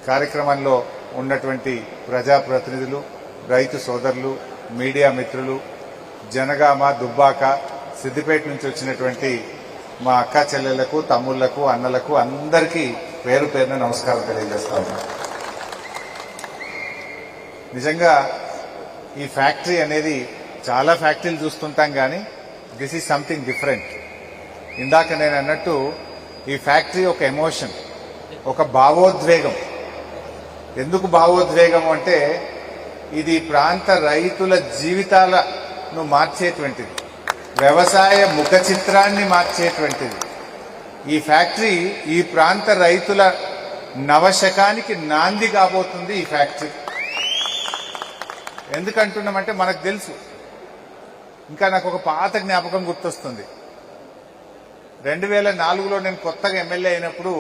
కార్యక్రమంలో ఉన్నటువంటి ప్రజాప్రతినిధులు, రైతు సోదరులు, మీడియా మిత్రులు, జనగామ, దుబ్బాక, సిద్దిపేట నుంచి వచ్చినటువంటి మా అక్క చెల్లెళ్లకు, తమ్ముళ్లకు, అన్నలకు అందరికీ పేరు పేరున నమస్కారం తెలియజేస్తా ఉన్నా. నిజంగా ఈ ఫ్యాక్టరీ అనేది చాలా ఫ్యాక్టరీలు చూస్తుంటాం కానీ దిస్ ఈజ్ సంథింగ్ డిఫరెంట్. ఇందాక నేను అన్నట్టు ఈ ఫ్యాక్టరీ ఒక ఎమోషన్, ఒక భావోద్వేగం. ఎందుకు భావోద్వేగం అంటే ఇది ప్రాంత రైతుల జీవితాలను మార్చేటువంటిది, వ్యవసాయ ముఖ చిత్రాన్ని మార్చేటువంటిది. ఈ ఫ్యాక్టరీ ఈ ప్రాంత రైతుల నవశకానికి నాంది కాబోతుంది. ఈ ఫ్యాక్టరీ ఎందుకంటున్నామంటే మనకు తెలుసు. ఇంకా నాకు ఒక పాత జ్ఞాపకం గుర్తొస్తుంది. 2004లో నేను కొత్తగా ఎమ్మెల్యే అయినప్పుడు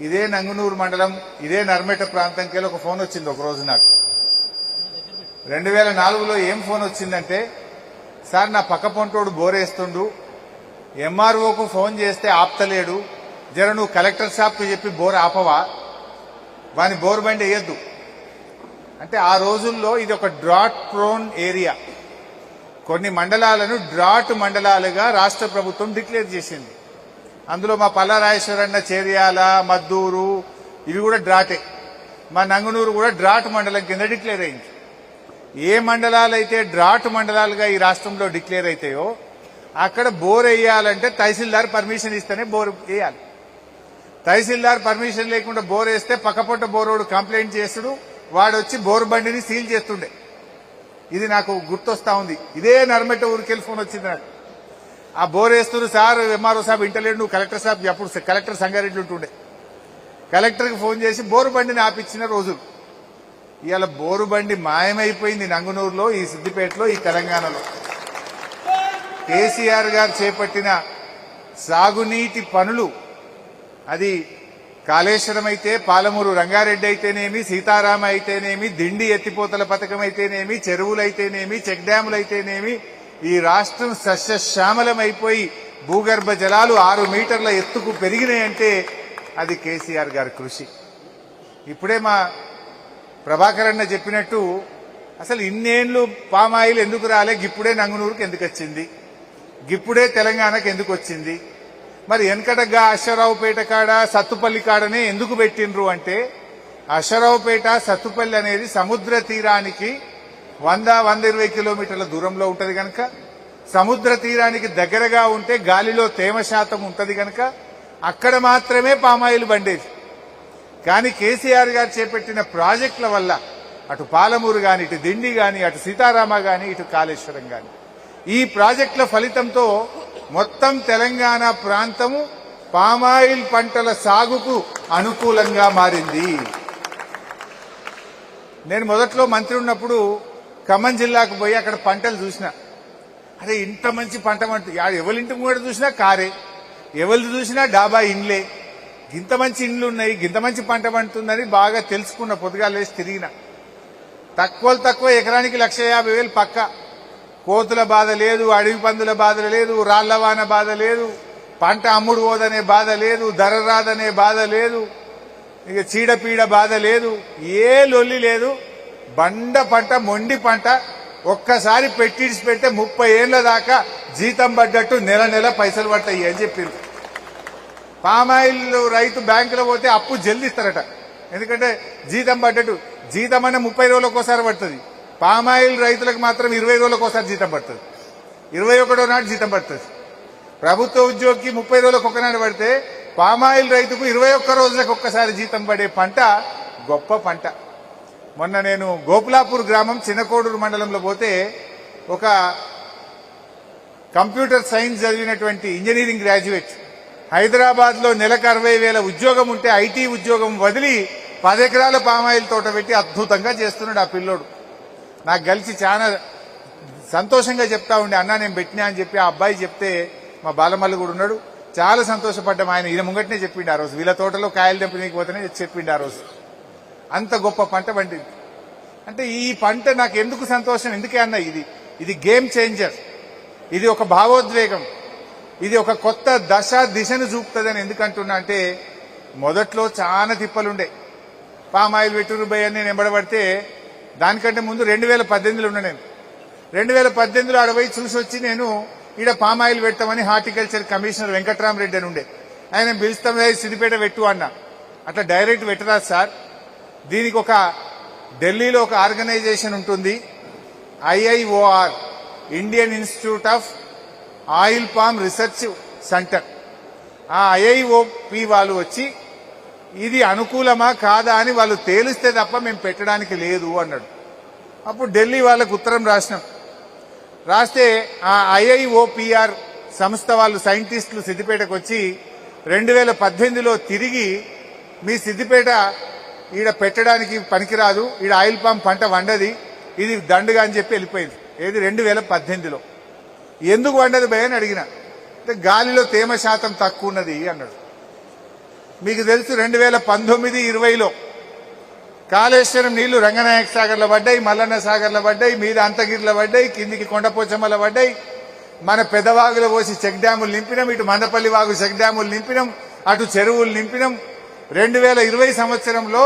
ఇదే నంగునూరు మండలం, ఇదే నర్మేట ప్రాంతంకి ఒక ఫోన్ వచ్చింది ఒకరోజు నాకు. 2004లో ఏం ఫోన్ వచ్చిందంటే, సార్ నా పక్క పొంటోడు బోరేస్తుండు, ఎంఆర్ఓకు ఫోన్ చేస్తే ఆపుతలేడు, జర నువ్వు కలెక్టర్ షాప్కి చెప్పి బోర్ ఆపవా, వాని బోర్ బండి వేయద్దు అంటే. ఆ రోజుల్లో ఇది ఒక డ్రాట్ ప్రోన్ ఏరియా. కొన్ని మండలాలను డ్రాట్ మండలాలుగా రాష్ట్ర ప్రభుత్వం డిక్లేర్ చేసింది. అందులో మా పల్లారాయేశ్వరన్న, చేర్యాల, మద్దూరు ఇవి కూడా డ్రాటే. మా నంగునూరు కూడా డ్రాట్ మండలం కింద డిక్లేర్ అయింది. ఏ మండలాలైతే డ్రాట్ మండలాలుగా ఈ రాష్ట్రంలో డిక్లేర్ అవుతాయో అక్కడ బోర్ వేయాలంటే తహసీల్దార్ పర్మిషన్ ఇస్తేనే బోర్ వేయాలి. తహసీల్దార్ పర్మిషన్ లేకుండా బోర్ వేస్తే పక్కపొట్ట బోరోడు కంప్లైంట్ చేస్తుడు, వాడు వచ్చి బోర్ బండిని సీల్ చేస్తుండే. ఇది నాకు గుర్తొస్తా ఉంది. ఇదే నర్మెట్ట ఊరికెళ్ళి ఫోన్ వచ్చింది నాకు. ఆ బోర్ వేస్తున్నారు సార్, ఎంఆర్ఓ సాబ్ ఇంటలేడు, నువ్వు కలెక్టర్ సాబ్, అప్పుడు కలెక్టర్ సంగారెడ్డి ఉంటుండే, కలెక్టర్కి ఫోన్ చేసి బోరు బండిని ఆపించిన రోజులు. ఇవాళ బోరు బండి మాయమైపోయింది నంగునూరులో, ఈ సిద్దిపేటలో, ఈ తెలంగాణలో. కేసీఆర్ గారు చేపట్టిన సాగునీటి పనులు, అది కాళేశ్వరం అయితే, పాలమూరు రంగారెడ్డి అయితేనేమి, సీతారామ అయితేనేమి, దిండి ఎత్తిపోతల పథకం అయితేనేమి, చెరువులైతేనేమి, చెక్ డ్యాములు అయితేనేమి, ఈ రాష్ట్రం సస్యశ్యామలమైపోయి భూగర్భ జలాలు 6 మీటర్ల ఎత్తుకు పెరిగినాయంటే అది కేసీఆర్ గారి కృషి. ఇప్పుడే మా ప్రభాకర్ అన్న చెప్పినట్టు అసలు ఇన్నేళ్లు పామాయిల్ ఎందుకు రాలే, గిప్పుడే నంగునూరుకు ఎందుకు వచ్చింది, గిప్పుడే తెలంగాణకు ఎందుకు వచ్చింది, మరి వెనకటగా అశ్వరావుపేట కాడ, సత్తుపల్లి కాడనే ఎందుకు పెట్టిండ్రు అంటే, అశ్వరావుపేట, సత్తుపల్లి అనేది సముద్ర తీరానికి 100-120 కిలోమీటర్ల దూరంలో ఉంటది కనుక, సముద్ర తీరానికి దగ్గరగా ఉంటే గాలిలో తేమ శాతం ఉంటది కనుక అక్కడ మాత్రమే పామాయిల్ బండేది. కానీ కేసీఆర్ గారు చేపట్టిన ప్రాజెక్టుల వల్ల అటు పాలమూరు గాని, ఇటు దిండి గాని, అటు సీతారామ గాని, ఇటు కాళేశ్వరం గాని, ఈ ప్రాజెక్టుల ఫలితంతో మొత్తం తెలంగాణ ప్రాంతము పామాయిల్ పంటల సాగుకు అనుకూలంగా మారింది. నేను మొదట్లో మంత్రి ఉన్నప్పుడు ఖమ్మం జిల్లాకు పోయి అక్కడ పంటలు చూసిన. అరే ఇంత మంచి పంట పంట, ఎవరింటి కూడా చూసినా కారే, ఎవరు చూసినా డాబా ఇండ్లే, గింత మంచి ఇండ్లు ఉన్నాయి, గింత మంచి పంట పండుతుందని బాగా తెలుసుకున్న. పొద్దుగా లేచి తిరిగిన. తక్కువ ఎకరానికి 150,000 పక్క. కోతుల బాధ లేదు, అడవి పందుల బాధ లేదు, రాళ్లవాన బాధ లేదు, పంట అమ్ముడు పోదనే బాధ లేదు, ధర రాదనే బాధ లేదు, ఇక చీడపీడ బాధ లేదు, ఏ లొల్లి లేదు. బండ పంట, మొండి పంట. ఒక్కసారి పెట్టిడిసి పెడితే 30 ఏళ్ల దాకా జీతం పడ్డట్టు నెల పైసలు పడతాయి అని చెప్పింది. పామాయిల్ రైతు బ్యాంకులో పోతే అప్పు జల్ది ఇస్తారట, ఎందుకంటే జీతం పడ్డట్టు. జీతం అన్న 30 రోజులకు ఒకసారి పడుతుంది, పామాయిల్ రైతులకు మాత్రం 20 రోజులకు ఒకసారి జీతం పడుతుంది, 21వ నాడు జీతం పడుతుంది. ప్రభుత్వ ఉద్యోగికి 30 రోజులకు ఒకనాడు పడితే పామాయిల్ రైతుకు 21 రోజులకు ఒక్కసారి జీతం పడే పంట గొప్ప పంట. మొన్న నేను గోపులాపూర్ గ్రామం, చిన్నకోడూరు మండలంలో పోతే ఒక కంప్యూటర్ సైన్స్ చదివినటువంటి ఇంజనీరింగ్ గ్రాడ్యుయేట్ హైదరాబాద్ లో నెలకు 60,000 ఉద్యోగం ఉంటే ఐటీ ఉద్యోగం వదిలి 10 ఎకరాల పామాయిల్ తోట పెట్టి అద్భుతంగా చేస్తున్నాడు ఆ పిల్లోడు. నాకు కలిసి చాలా సంతోషంగా చెప్తా ఉండే, అన్నా నేను పెట్టినా అని చెప్పి ఆ అబ్బాయి చెప్తే, మా బాలమల్లి కూడా ఉన్నాడు, చాలా సంతోషపడ్డాం. ఆయన ఈయన ముంగట్నే చెప్పిండు ఆ రోజు, వీళ్ళ తోటలో కాయలు తెంపనీకి పోతేనే చెప్పిండు ఆ రోజు. అంత గొప్ప పంట పండింది. అంటే ఈ పంట నాకు ఎందుకు సంతోషం, ఎందుకే అన్న, ఇది గేమ్ చేంజర్, ఇది ఒక భావోద్వేగం, ఇది ఒక కొత్త దిశను చూపుతుందని ఎందుకంటున్నా అంటే, మొదట్లో చాలా తిప్పలుండే. పామ్ ఆయిల్ పెట్టురు భయ్ అని నేను ఎంబడబడితే దానికంటే ముందు 2018లో ఉన్నా నేను. 2018లో అడవై చూసి వచ్చి నేను ఈడ పామ్ ఆయిల్ పెట్టామని హార్టికల్చర్ కమిషనర్ వెంకట్రామరెడ్డి అని ఉండే, ఆయన పిలుస్తాం సిద్దిపేట పెట్టు అన్న. అట్లా డైరెక్ట్ పెట్టరాదు సార్, దీనికి ఒక ఢిల్లీలో ఒక ఆర్గనైజేషన్ ఉంటుంది, IIOR, Indian institute of oil palm research centre. ఆ IIOP వాళ్ళు వచ్చి ఇది అనుకూలమా కాదా అని వాళ్ళు తేలిస్తే తప్ప మేము పెట్టడానికి లేదు అన్నాడు. అప్పుడు ఢిల్లీ వాళ్ళకు ఉత్తరం రాస్తే ఆ IIOPR సంస్థ వాళ్ళు సైంటిస్టులు సిద్దిపేటకు వచ్చి 2018లో తిరిగి మీ సిద్దిపేట ఈడ పెట్టడానికి పనికిరాదు, ఈడ ఆయిల్ పామ్ పంట వండది, ఇది దండుగా అని చెప్పి వెళ్ళిపోయింది. ఏది 2018లో. ఎందుకు వండదు భయ అని అడిగిన, అంటే గాలిలో తేమ శాతం తక్కువ ఉన్నది అన్నాడు. మీకు తెలుసు 2019-20లో కాళేశ్వరం నీళ్లు రంగనాయక సాగర్లో పడ్డాయి, మల్లన్న సాగర్లో పడ్డాయి, మీద అంతగిరిలో పడ్డాయి, కిందికి కొండపోచమ్మలో పడ్డాయి. మన పెదవాగులో పోసి చెక్ డ్యాములు నింపినాం, ఇటు మందపల్లి వాగు చెక్ డ్యాములు నింపినాం, అటు చెరువులు నింపినాం. 2020 సంవత్సరంలో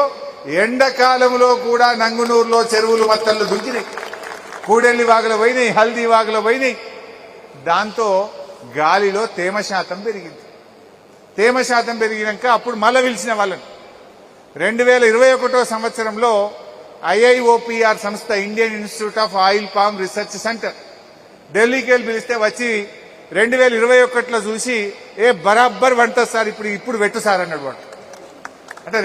ఎండాకాలంలో కూడా నంగునూరులో చెరువులు మత్తళ్ళు దుంకినాయి, కూడెల్లి వాగులో పోయినాయి, హల్దీ వాగులో పోయినాయి. దాంతో గాలిలో తేమ శాతం పెరిగింది. తేమ శాతం పెరిగినాక అప్పుడు మళ్ళీ పిలిచిన వాళ్ళని 2021 సంవత్సరంలో IIOPR సంస్థ, Indian institute of oil palm research centre, ఢిల్లీకి వెళ్ళి పిలిస్తే వచ్చి 2021లో చూసి బరాబర్ వంట సార్ ఇప్పుడు పెట్టు సార్ అన్నాడు వాడు. అంటే